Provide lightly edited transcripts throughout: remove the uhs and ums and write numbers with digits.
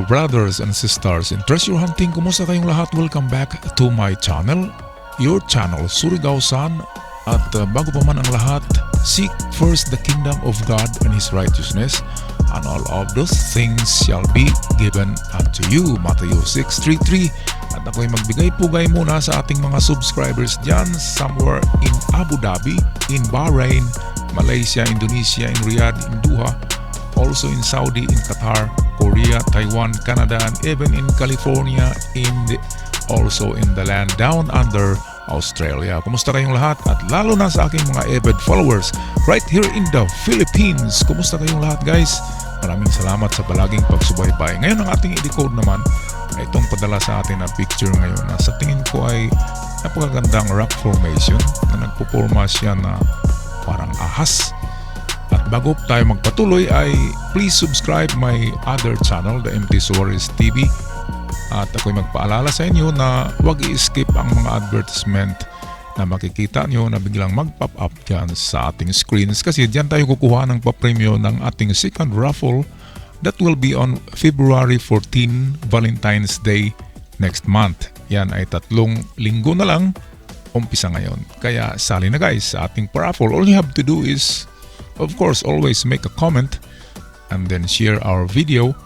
brothers and sisters in treasure hunting, kumusta kayong lahat? Welcome back to my channel, your channel, Surigao-san. At bago pa man ang lahat, seek first the kingdom of God and His righteousness, and all of those things shall be given unto you. Matthew 6:33. At ako'y magbigay-pugay muna sa ating mga subscribers dyan somewhere in Abu Dhabi, in Bahrain, Malaysia, Indonesia, in Riyadh, in Doha, also in Saudi, in Qatar, Korea, Taiwan, Canada, and even in California, also in the land down under Australia. Kumusta kayong lahat? At lalo na sa aking mga avid followers right here in the Philippines. Kumusta kayong lahat, guys? Maraming salamat sa palaging pagsubaybay. Ngayon ang ating i-decode naman ay itong padala sa atin na picture ngayon na sa tingin ko ay napakagandang rock formation na nagpuporma siya na parang ahas. At bago tayo magpatuloy ay please subscribe my other channel, the MT Suarez TV. At ako'y magpaalala sa inyo na huwag i-skip ang mga advertisement na makikita nyo na biglang mag-pop up dyan sa ating screens, kasi dyan tayo kukuha ng papremyo ng ating second raffle that will be on February 14, Valentine's Day next month. Yan ay 3 linggo na lang, umpisa ngayon. Kaya sali na guys sa ating raffle. All you have to do is, of course, always make a comment and then share our video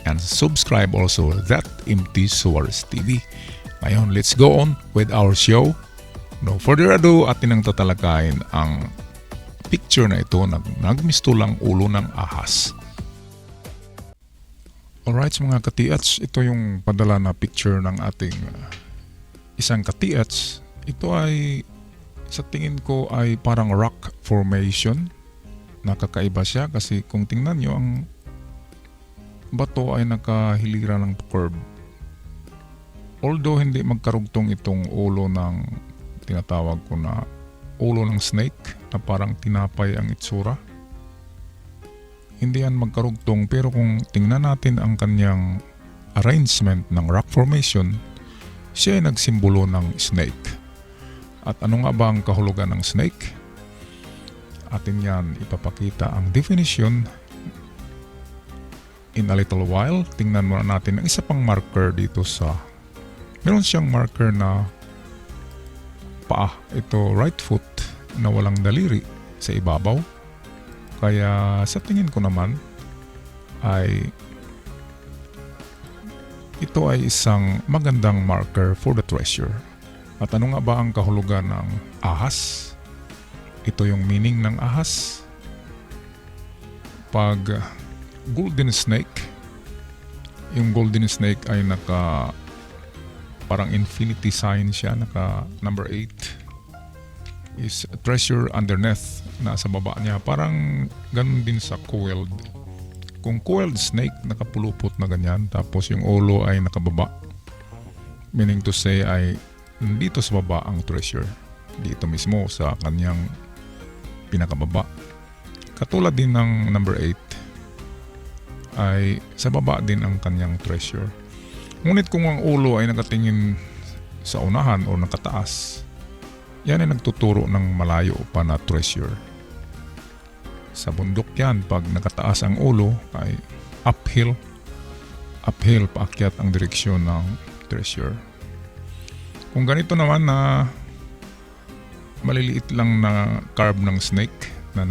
and subscribe also that MT Suarez TV. Ngayon, let's go on with our show. No further ado, atin ang tatalakayin ang picture na ito na nagmistulang ulo ng ahas. Alright mga katiats, ito yung padala na picture ng ating isang katiats. Ito ay sa tingin ko ay parang rock formation. Nakakaiba siya kasi kung tingnan nyo, ang bato ay nakahilira ng curve. Although hindi magkarugtong itong ulo ng tinatawag ko na ulo ng snake na parang tinapay ang itsura, hindi yan magkarugtong, pero kung tingnan natin ang kanyang arrangement ng rock formation, siya ay nagsimbolo ng snake. At ano nga ba ang kahulugan ng snake? Atin yan ipapakita ang definition in a little while. Tingnan muna natin ang isa pang marker dito sa, meron siyang marker na paa. Ito right foot na walang daliri sa ibabaw. Kaya sa tingin ko naman ay ito ay isang magandang marker for the treasure. At ano nga ba ang kahulugan ng ahas? Ito yung meaning ng ahas. Pag golden snake, yung golden snake ay naka parang infinity sign siya, naka number 8 is treasure underneath, nasa baba niya. Parang ganun din sa coiled. Kung coiled snake, nakapulupot na ganyan, tapos yung ulo ay nakababa, meaning to say ay dito sa baba ang treasure, dito mismo sa kanyang pinakababa. Katulad din ng number 8 ay sa baba din ang kanyang treasure. Ngunit kung ang ulo ay nakatingin sa unahan o nakataas, yan ay nagtuturo ng malayo pa na treasure. Sa bundok yan, pag nakataas ang ulo ay uphill, paakyat ang direksyon ng treasure. Kung ganito naman na maliliit lang na carve ng snake na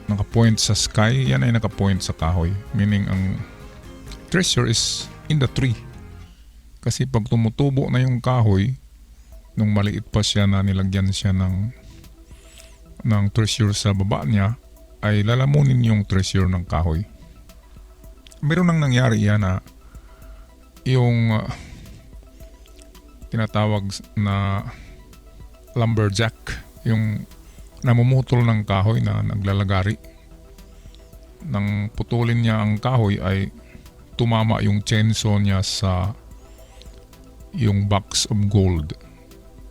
naka-point sa sky, yan ay naka-point sa kahoy, meaning ang treasure is in the tree. Kasi pag tumutubo na yung kahoy, nung maliit pa siya na nilagyan siya ng treasure sa baba niya, ay lalamunin yung treasure ng kahoy. Meron nang nangyari yan na yung tinatawag na lumberjack, yung namumutol ng kahoy na naglalagari, nang putulin niya ang kahoy ay tumama yung chainsaw niya sa yung box of gold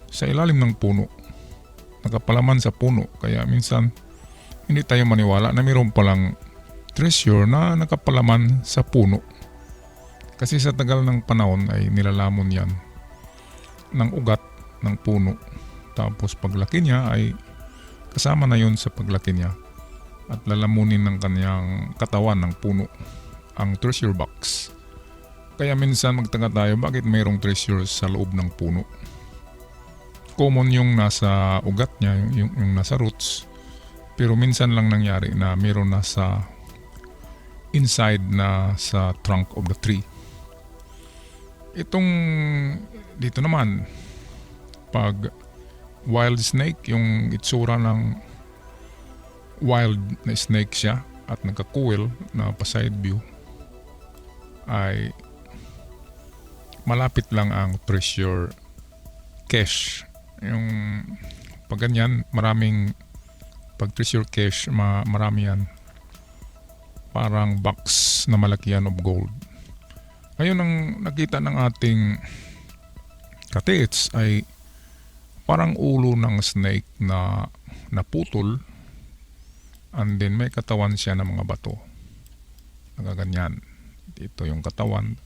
sa ilalim ng puno, nakapalaman sa puno. Kaya minsan hindi tayo maniwala na mayroon palang treasure na nakapalaman sa puno, kasi sa tagal ng panahon ay nilalamon yan ng ugat ng puno, tapos paglaki niya ay kasama na yun sa paglaki niya at lalamunin ng kanyang katawan ng puno ang treasure box. Kaya minsan magtaka tayo bakit mayroong treasure sa loob ng puno. Common yung nasa ugat niya, yung nasa roots. Pero minsan lang nangyari na mayroon nasa inside na sa trunk of the tree. Itong dito naman, pag wild snake, yung itsura ng wild na snake siya at nagkakuwil na pa side view, ay malapit lang ang treasure cache. Yung pag ganyan, pag treasure cache, marami yan. Parang box na malaki yan of gold. Ngayon ang nakita ng ating katiits ay parang ulo ng snake na naputol, and then may katawan siya ng mga bato. Nagaganyan. Ito yung katawan.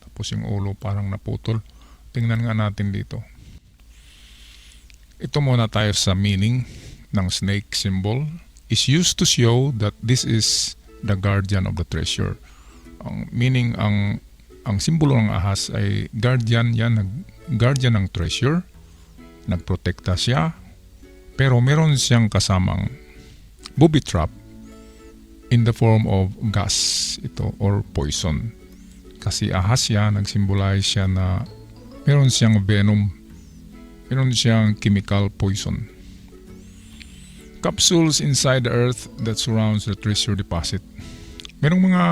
Tapos yung ulo parang naputol. Tingnan nga natin dito. Ito muna tayo sa meaning ng snake symbol. Is used to show that this is the guardian of the treasure. Ang meaning, ang simbolo ng ahas ay guardian yan, guardian ng treasure. Nagprotekta siya. Pero meron siyang kasamang booby trap in the form of gas ito or poison. Kasi ahas siya, nagsymbolize siya na meron siyang venom. Meron siyang chemical poison. Capsules inside the earth that surrounds the treasure deposit. Merong mga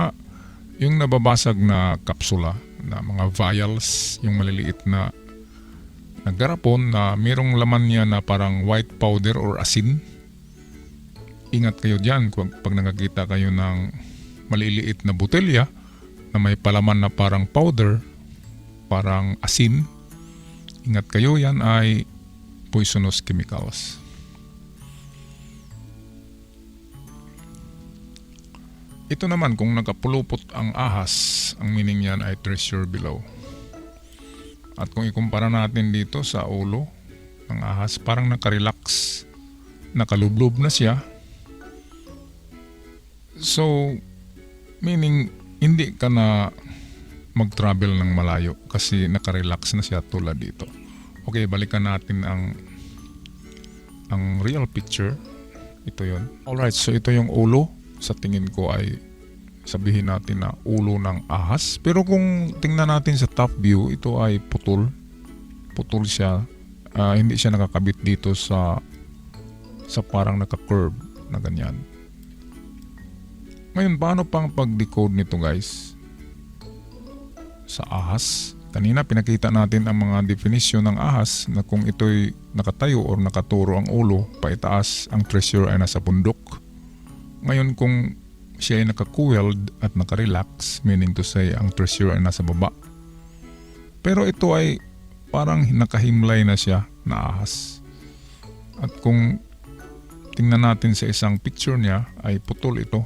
yung nababasag na kapsula na mga vials, yung maliliit na garapon na merong laman niya na parang white powder or asin. Ingat kayo dyan pag nakakita kayo ng maliliit na botelya na may palaman na parang powder, parang asin. Ingat kayo, yan ay poisonous chemicals. Ito naman, kung nakapulupot ang ahas, ang meaning niyan ay treasure below. At kung ikumpara natin dito sa ulo ng ahas, parang nakarelax, nakalublob na siya. So, meaning hindi ka na mag-travel ng malayo kasi nakarelax na siya tulad dito. Okay, balikan natin ang real picture. Ito yon. Alright, so ito yung ulo. Sa tingin ko ay sabihin natin na ulo ng ahas. Pero kung tingnan natin sa top view, ito ay putol. Putol siya. Hindi siya nakakabit dito sa parang naka-curve na ganyan. Ngayon, paano pang pag-decode nito, guys? Sa ahas. Kanina pinakita natin ang mga definition ng ahas na kung ito'y nakatayo or nakaturo ang ulo, paitaas, ang treasure ay nasa bundok. Ngayon kung siya ay naka-coiled at naka-relax, meaning to say ang treasure ay nasa baba. Pero ito ay parang nakahimlay na siya na ahas. At kung tingnan natin sa isang picture niya ay putol ito.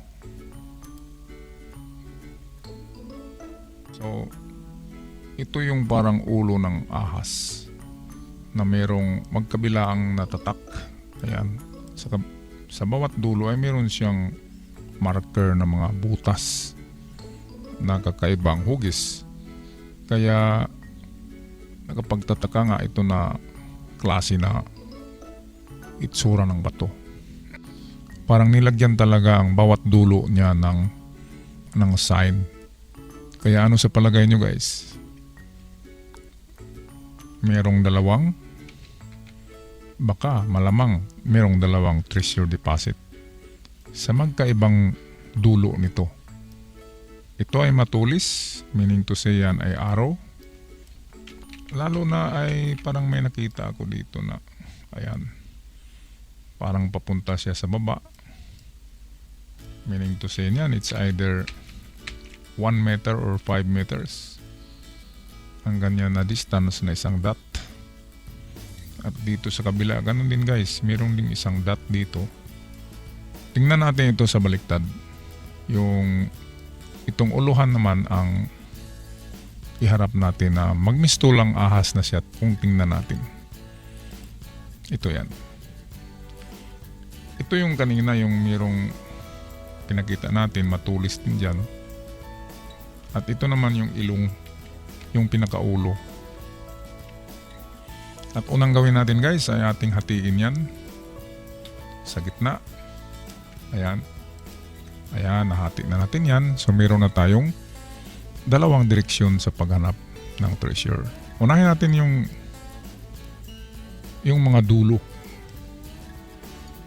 So, ito yung parang ulo ng ahas na merong magkabilaang natatak. Ayan. Sa bawat dulo ay meron siyang marker na mga butas na kakaibang hugis. Kaya nakapagtataka nga ito na klase na itsura ng bato. Parang nilagyan talaga ang bawat dulo niya ng sign. Kaya ano sa palagay nyo, guys? Merong dalawang, baka malamang merong dalawang treasure deposit sa magkaibang dulo nito. Ito ay matulis, meaning to say yan ay araw. Lalo na ay parang may nakita ako dito na ayan, parang papunta siya sa baba. Meaning to say yan, it's either 1 meter or 5 meters. Ang ganyan na distance na isang dot. At dito sa kabila, ganun din guys, mayroong ding isang dot dito. Tingnan natin ito sa baliktad. Itong uluhan naman ang iharap natin na magmistulang ahas na siya kung tingnan natin. Ito yan. Ito yung kanina yung mayroong pinakita natin, matulis din dyan. At ito naman yung ilong, yung pinakaulo. At unang gawin natin guys ay ating hatiin yan sa gitna. Ayan. Ayan, nahati na natin yan. So meron na tayong dalawang direksyon sa paghanap ng treasure. Unahin natin yung mga dulo.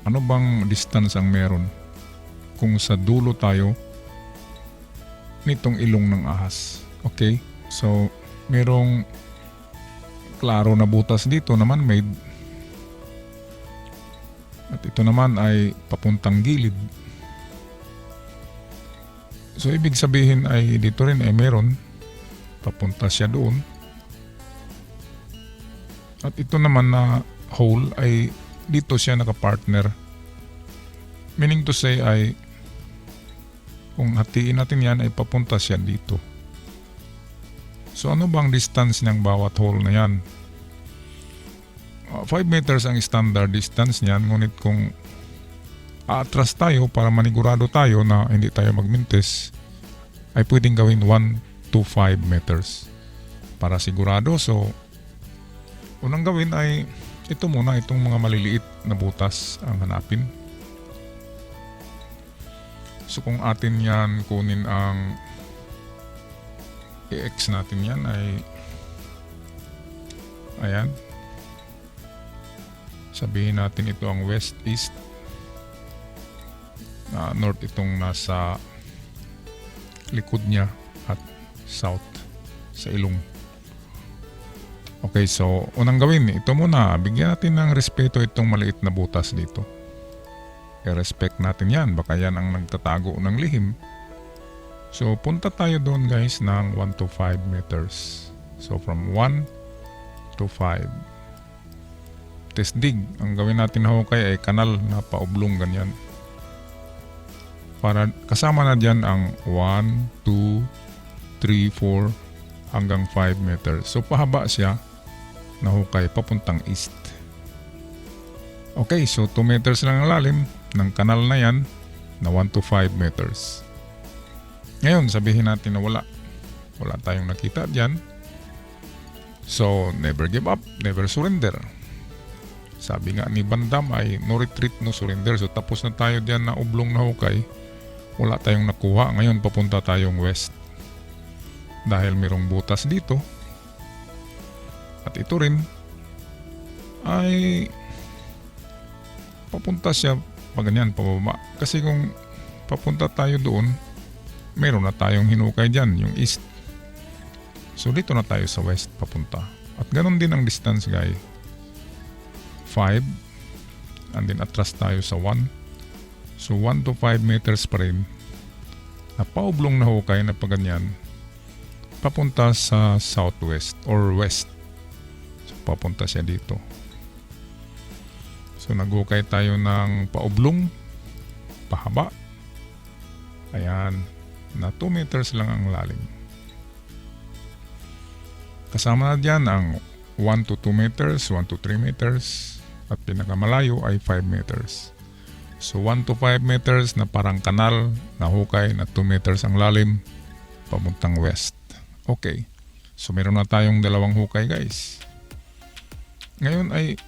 Ano bang distance ang meron kung sa dulo tayo nitong ilong ng ahas? Okay, so merong klaro na butas dito na man-made at ito naman ay papuntang gilid. So ibig sabihin ay dito rin ay meron, papunta siya doon. At ito naman na hole ay dito siya nakapartner. Meaning to say ay kung hatiin natin yan ay papunta siya dito. So ano bang distance ng bawat hole na yan? 5 meters ang standard distance niyan, ngunit kung aatras tayo para manigurado tayo na hindi tayo magmintis, ay pwedeng gawin 1 to 5 meters para sigurado. So unang gawin ay ito muna, itong mga maliliit na butas ang hanapin. So kung atin yan kunin ang i-X natin yan ay ayan, sabihin natin ito ang west east, north itong nasa likod niya at south sa ilong. Okay, so unang gawin ito muna, bigyan natin ng respeto itong maliit na butas dito. I-respect natin yan, baka yan ang nagtatago ng lihim. So punta tayo doon guys ng 1 to 5 meters. So from 1 to 5. Test dig. Ang gawin natin na hukay ay kanal na paoblong ganyan. Para kasama na dyan ang 1, 2, 3, 4 hanggang 5 meters. So pahaba siya na hukay papuntang east. Okay, so 2 meters lang ang lalim ng kanal na yan na 1 to 5 meters. Ngayon sabihin natin na wala tayong nakita dyan. So never give up, never surrender. Sabi nga ni Van Damme ay no retreat, no surrender. So tapos na tayo dyan na oblong na hukay, wala tayong nakuha. Ngayon papunta tayong west dahil mayroong butas dito. At ito rin ay papunta siya pa ganyan, pababa. Kasi kung papunta tayo doon, meron na tayong hinukay dyan, yung east. So dito na tayo sa west papunta. At ganun din ang distance guys. 5 and then atras tayo sa 1. So 1 to 5 meters pa rin na paoblong na hukay na pa ganyan papunta sa southwest or west. So papunta siya dito. So naghukay tayo ng paoblong, pahaba. Ayan, na 2 meters lang ang lalim. Kasama na dyan ang 1 to 2 meters, 1 to 3 meters, at pinakamalayo ay 5 meters. So 1 to 5 meters na parang kanal na hukay na 2 meters ang lalim papuntang west. Okay, so meron na tayong dalawang hukay guys. Ngayon ay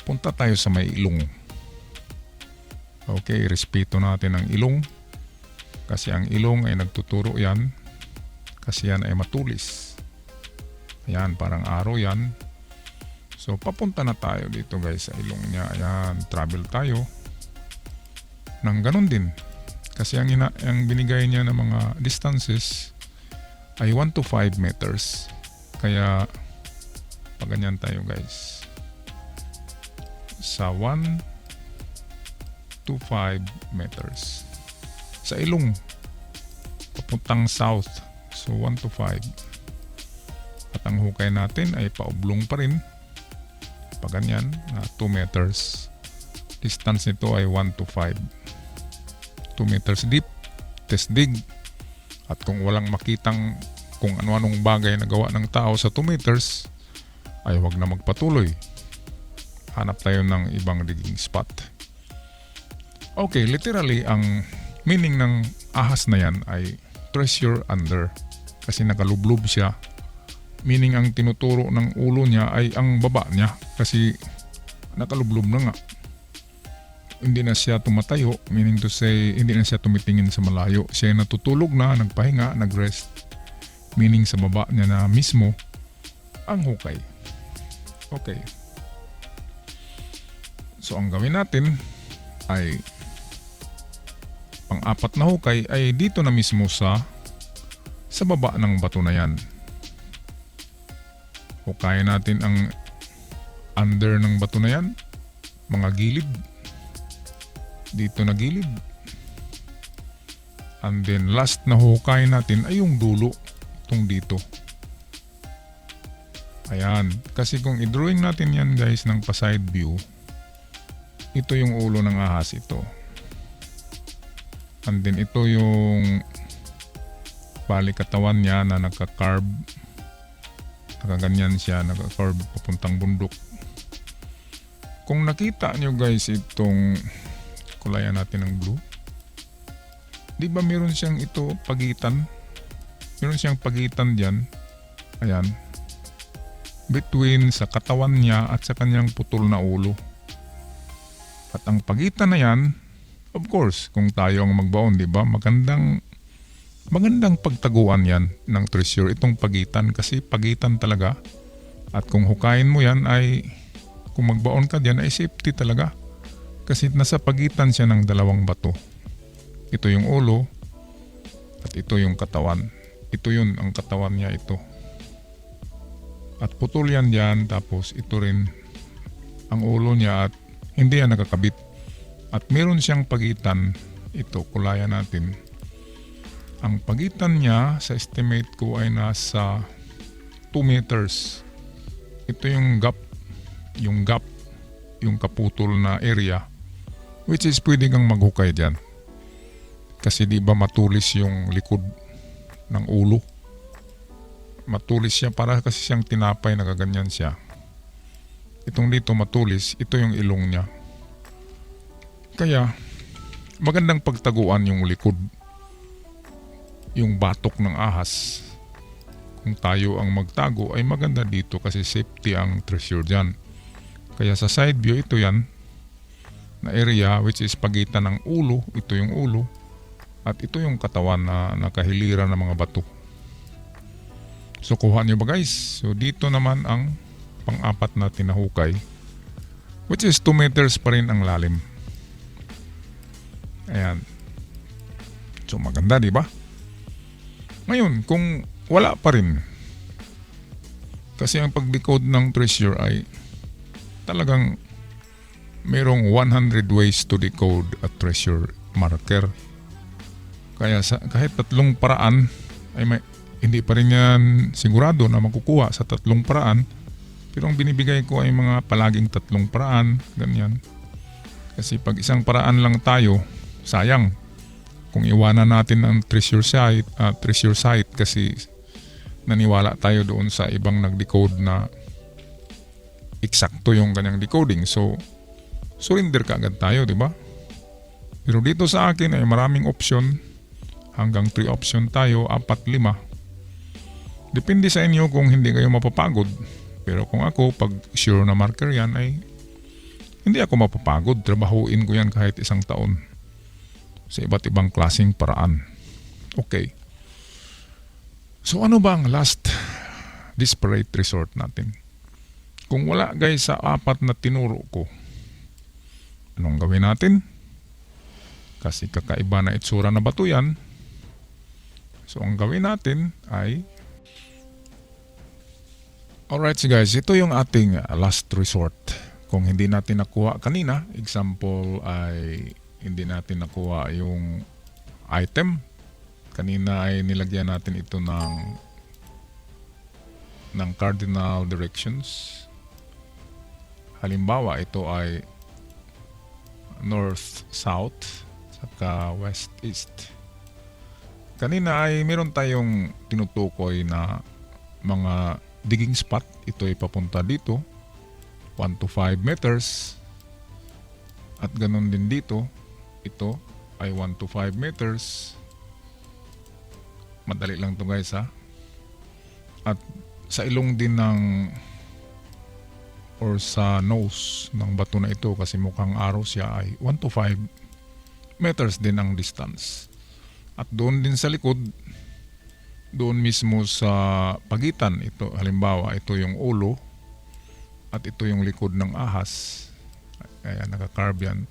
punta tayo sa may ilong. Okay, respeto natin ang ilong. Kasi ang ilong ay nagtuturo yan. Kasi yan ay matulis. Ayan, parang arrow yan. So papunta na tayo dito guys sa ilong niya. Ayan, travel tayo. Nang ganun din. Kasi ang binigay niya ng mga distances ay 1 to 5 meters. Kaya paganyan tayo guys. Sa 1 to 5 meters. Sa ilong, papuntang south. So 1 to 5. At ang hukay natin ay paoblong pa rin. Paganyan na 2 meters. Distance nito ay 1 to 5. 2 meters deep. Test dig. At kung walang makitang kung ano-anong bagay na gawa ng tao sa 2 meters, ay huwag na magpatuloy. Hanap tayo ng ibang digging spot. Okay, literally ang meaning ng ahas na yan ay treasure under. kasi nakalublob siya. Meaning ang tinuturo ng ulo niya ay ang baba niya kasi nakalublob na nga. Hindi na siya tumatayo, meaning to say hindi na siya tumitingin sa malayo. Siya ay natutulog na, nagpahinga, nagrest. Meaning sa baba niya na mismo ang hukay. Okay. So ang gawin natin ay pang-apat na hukay ay dito na mismo sa baba ng bato na yan. Hukayin natin ang under ng bato na yan, mga gilid. Dito na gilid. And then last na hukayin natin ay yung dulo, itong dito. Ayan, kasi kung i-drawing natin yan guys ng pa-side view, ito yung ulo ng ahas ito. And then ito yung balikatawan niya na nagka-carve. Nakaganyan siya, naka-carve papuntang bundok. Kung nakita nyo guys itong kulayan natin ng blue, di ba meron siyang ito pagitan? Meron siyang pagitan dyan. Ayan. Between sa katawan niya at sa kanyang putol na ulo. At ang pagitan na yan, of course, kung tayo ang magbaon, di ba? Magandang pagtaguan yan ng treasure, itong pagitan, kasi pagitan talaga. At kung hukayin mo yan ay, kung magbaon ka diyan ay safety talaga. Kasi nasa pagitan siya ng dalawang bato. Ito yung ulo at ito yung katawan. Ito yun, ang katawan niya ito. At putol yan dyan, tapos ito rin ang ulo niya at hindi yan nakakabit. At meron siyang pagitan, ito, kulayan natin. Ang pagitan niya sa estimate ko ay nasa 2 meters. Ito yung gap, yung kaputol na area, which is pwede kang maghukay dyan. Kasi di ba matulis yung likod ng ulo? Matulis siya, para kasi siyang tinapay, nakaganyan siya. Itong dito matulis, ito yung ilong niya. Kaya magandang pagtaguan yung likod, yung batok ng ahas. Kung tayo ang magtago ay maganda dito kasi safety ang treasure dyan. Kaya sa side view, ito yan na area which is pagitan ng ulo. Ito yung ulo at ito yung katawan na nakahiliran ng mga bato. So kuha nyo ba guys? So dito naman ang pang-apat na tinahukay, which is 2 meters pa rin ang lalim. Ayan. So maganda, di ba? Ngayon, kung wala pa rin, kasi ang pag-decode ng treasure ay talagang mayroong 100 ways to decode a treasure marker. Kaya kahit 3 paraan ay hindi pa rin yan sigurado na makukuha sa 3 paraan. Pero ang binibigay ko ay mga palaging 3 paraan, ganyan. Kasi pag isang paraan lang tayo, sayang. Kung iwanan natin ang treasure site kasi naniwala tayo doon sa ibang nag-decode na eksakto yung kanyang decoding. So, surrender ka agad tayo, di ba? Pero dito sa akin ay maraming option. Hanggang 3 option tayo, 4, 5. Depende sa inyo kung hindi kayo mapapagod. Pero kung ako, pag sure na marker yan ay hindi ako mapapagod. Trabahuin ko yan kahit 1 taon. Sa iba't ibang klaseng paraan. Okay. So ano ba ang last desperate resort natin? Kung wala guys sa 4 na tinuro ko, anong gawin natin? Kasi kakaiba na itsura na bato yan. So ang gawin natin ay, alright guys, ito yung ating last resort. Kung hindi natin nakuha kanina, example ay hindi natin nakuha yung item. Kanina ay nilagyan natin ito ng cardinal directions. Halimbawa, ito ay north-south saka west-east. Kanina ay meron tayong tinutukoy na mga digging spot. Ito ay papunta dito, 1 to 5 meters. At ganun din dito. Ito ay 1 to 5 meters. Madali lang to guys ha. At sa ilong din ng or sa nose ng bato na ito, kasi mukhang araw siya, ay 1 to 5 meters din ang distance. At doon din sa likod, doon mismo sa pagitan, ito halimbawa ito yung ulo at ito yung likod ng ahas, kaya nakakarve yan.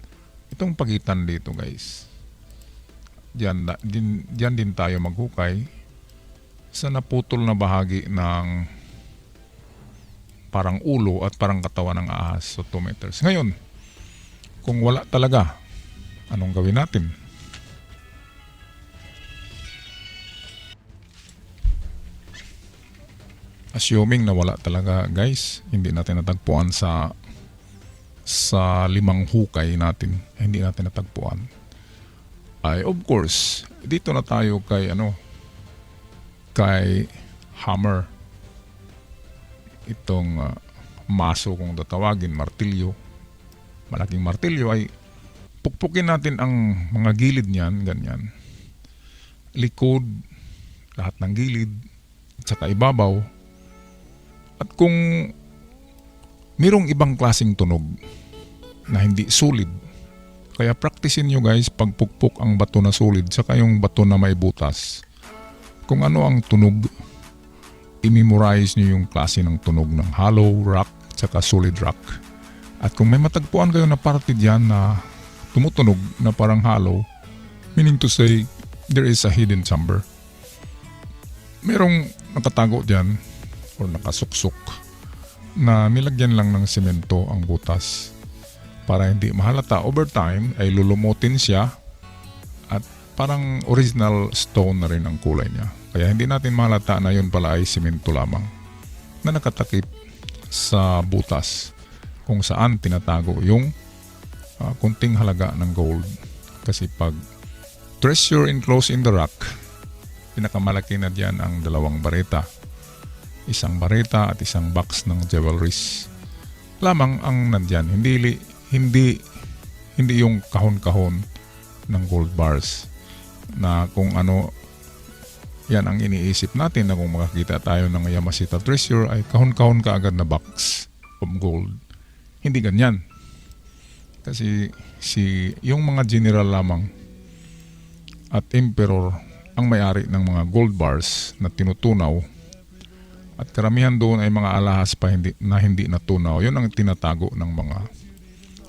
Itong pagitan dito guys, diyan din tayo maghukay sa naputol na bahagi ng parang ulo at parang katawan ng ahas. So 2 meters. Ngayon, kung wala talaga, anong gawin natin? Assuming na wala talaga guys, hindi natin natagpuan sa 5 hukay natin, hindi natin natagpuan, ay of course dito na tayo kay kay hammer. Itong maso kung tatawagin, martilyo, malaking martilyo, ay pukpukin natin ang mga gilid niyan, ganyan, likod, lahat ng gilid at saka ibabaw. At kung mayroong ibang klaseng tunog na hindi sulit, kaya practicein nyo guys pagpukpok ang bato na sulit saka yung bato na may butas. Kung ano ang tunog, i-memorize nyo yung klase ng tunog ng hollow rock saka solid rock. At kung may matagpuan kayo na parte dyan na tumutunog na parang hollow, meaning to say there is a hidden chamber, merong nakatago dyan o nakasuksok na nilagyan lang ng semento ang butas para hindi mahalata. Over time ay lulumutin siya at parang original stone na rin ang kulay niya. Kaya hindi natin mahalata na yun pala ay semento lamang na nakatakip sa butas kung saan tinatago yung kunting halaga ng gold. Kasi pag treasure enclosed in the rock, pinakamalaki na diyan ang 2 bareta. Isang bareta at isang box ng jewelries lamang ang nandyan. Hindi yung kahon-kahon ng gold bars na kung ano. Yan ang iniisip natin na kung makakita tayo ng Yamashita treasure ay kahon-kahon kaagad na box of gold. Hindi ganyan. Kasi yung mga general lamang at emperor ang may-ari ng mga gold bars na tinutunaw, at karamihan doon ay mga alahas pa hindi natunaw. Yun ang tinatago ng mga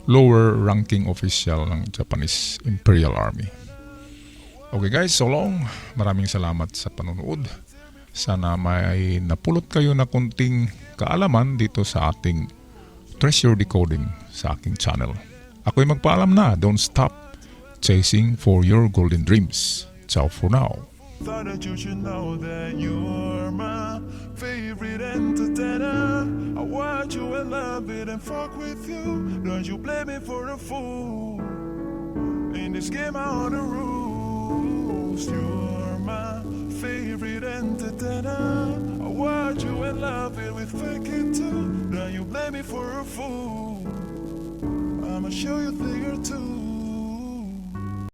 lower ranking official ng Japanese Imperial Army. Okay guys, so long. Maraming salamat sa panonood. Sana may napulot kayo na kunting kaalaman dito sa ating treasure decoding sa aking channel. Ako'y magpaalam na. Don't stop chasing for your golden dreams. Ciao for now. Thought that you should know that you're my favorite entertainer. I watch you and love it and fuck with you. Don't you play me for a fool. In this game I own the rules. You're my favorite entertainer. I watch you and love it with fake it too. Don't you play me for a fool. I'ma show you a thing or two.